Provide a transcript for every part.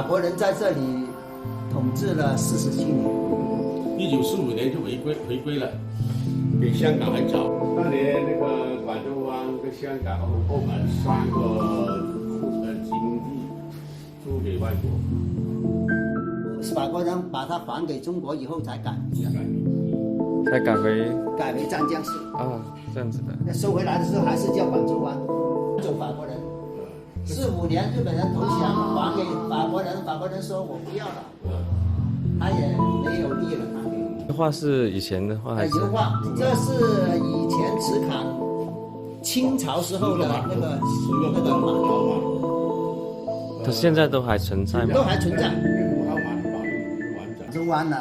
国人在这里统治了47年。1945年就回归了，比香港还早。当年那个广州湾跟香港和澳门3个殖民地租给外国。法国人把它还给中国以后才改名的，才改为湛江市。哦，这样子的。那收回来的时候还是叫广州湾。走法国人，45年日本人投降还给法国人，法国人说我不要了，他也没有地了，他给。这画是以前的画还是？油画，这是以前瓷坎清朝时候的那个码头，它现在都还存在吗？都还存在。广州湾呢，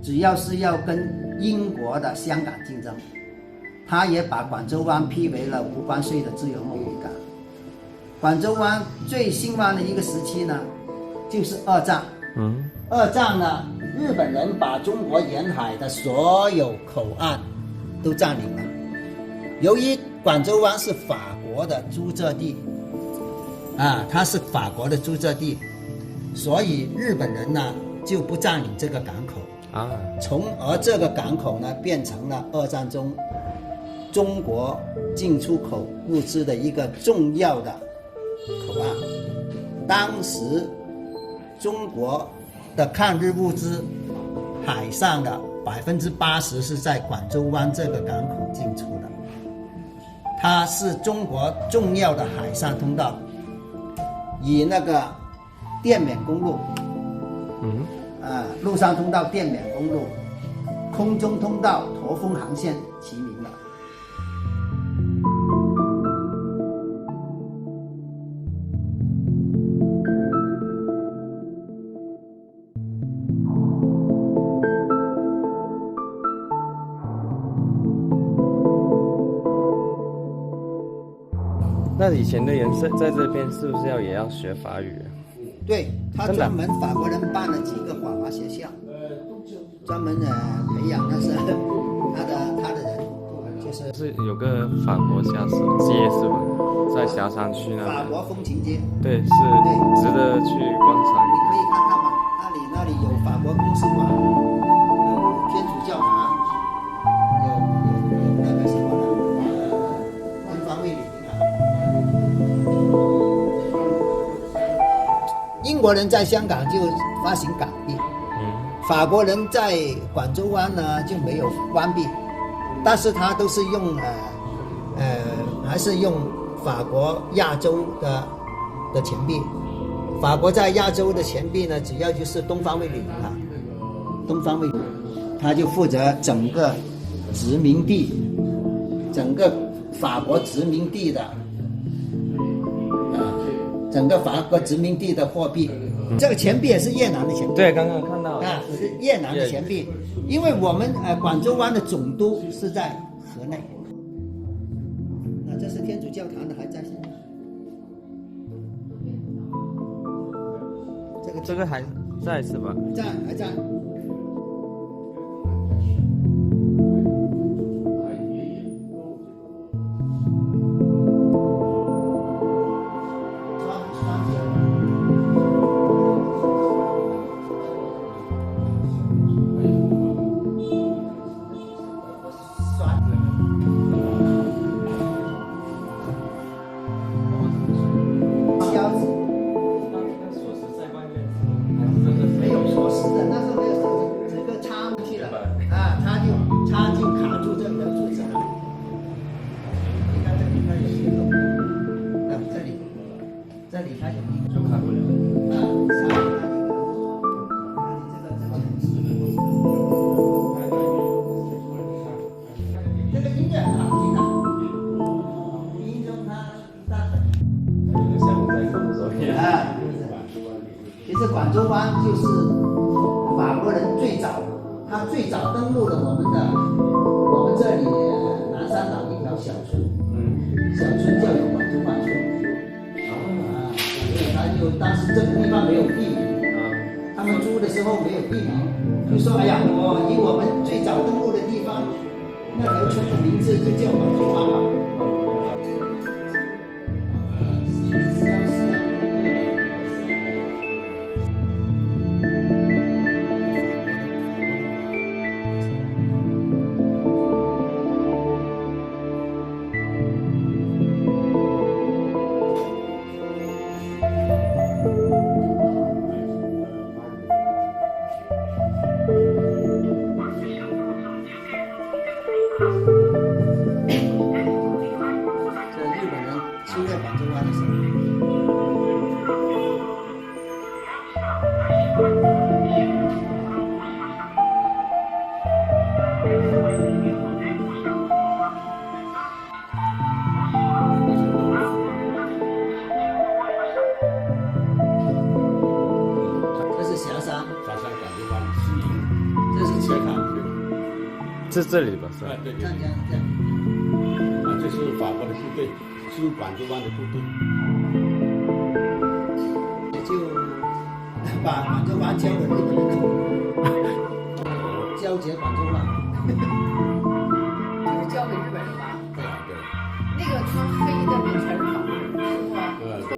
主要是要跟英国的香港竞争，他也把广州湾批为了无关税的自由贸易港。广州湾最兴旺的一个时期呢，就是二战。二战呢，日本人把中国沿海的所有口岸都占领了。由于广州湾是法国的租借地，它是法国的租借地，所以日本人呢就不占领这个港口从而这个港口呢变成了二战中中国进出口物资的一个重要的口岸。当时中国的抗日物资海上的80%是在广州湾这个港口进出的，它是中国重要的海上通道，以那个滇缅公路，陆上通道滇缅公路，空中通道驼峰航线齐名了。那以前的人在这边是不是也要学法语？对，他专门法国人办了几个法华学校，专门培养那是他的人，就是有个法国街是吧，在霞山区那边。法国风情街。对，是值得去观赏。你可以看看嘛，那里有法国公使馆，有天主教堂，有那个什么东方卫理银行。英国人在香港就发行港币，法国人在广州湾呢就没有湾币，但是他都是用还是用法国亚洲的钱币。法国在亚洲的钱币呢，主要就是东方卫理银行，东方卫，他就负责整个殖民地，整个法国殖民地的。整个法国殖民地的货币，这个钱币也是越南的钱币。对，刚刚看到是越南的钱币，因为我们广州湾的总督是在河内。这是天主教堂的，还在现在。这个还在是吧？还在。这里还有一个，就看不了。这个音乐很好听的，音中它大很。像在广州一样。其实广州湾就是法国人他最早登陆了我们这里南山岛一条小村，小村叫做广州湾村。当时这个地方没有地名，他们租的时候没有地名，就说哎呀，以我们最早登陆的地方，那条村的名字就叫广州湾吧。7月广州湾的时候。这是霞山，沙山广州湾西营，这是车卡，是这里吧？是吧？对对这样这样。啊，这是法国的部队，新广州湾的部队。也就把广州湾交给日本人了，交接广州湾。就是交给日本人吧。对啊，对。那个穿黑的那才是法国人，是吧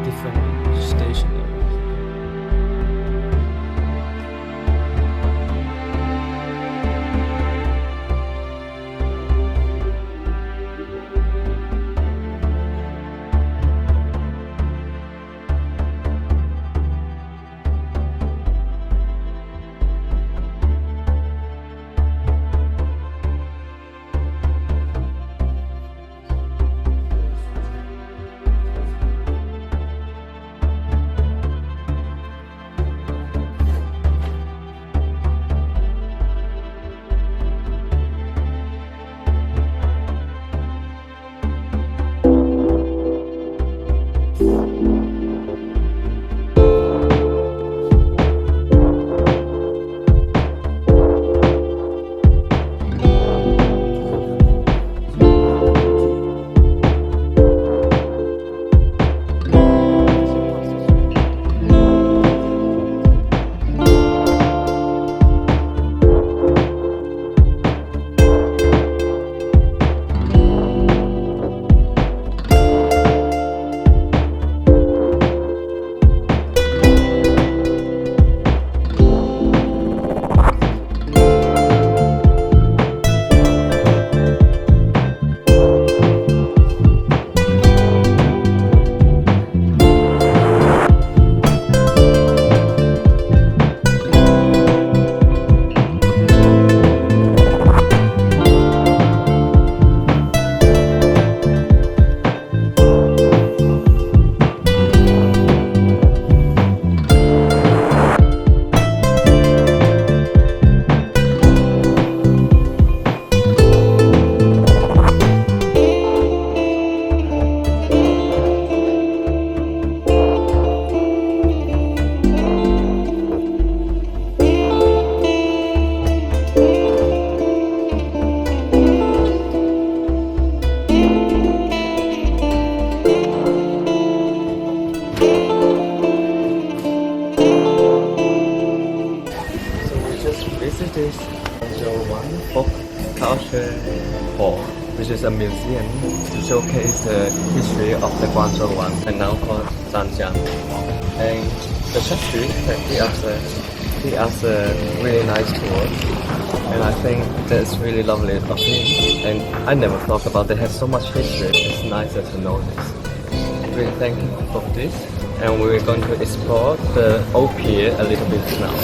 ？Different stationary. This Guangzhou One Folk Culture Hall, which is a museum to showcase the history of the Guangzhou One, and now called Zhanjiang. And the trustee he has a really nice tour, and I think that's really lovely of him. And I never thought about they have so much history. It's nicer to know this. Really thank you for this, and we're going to explore the old pier a little bit now.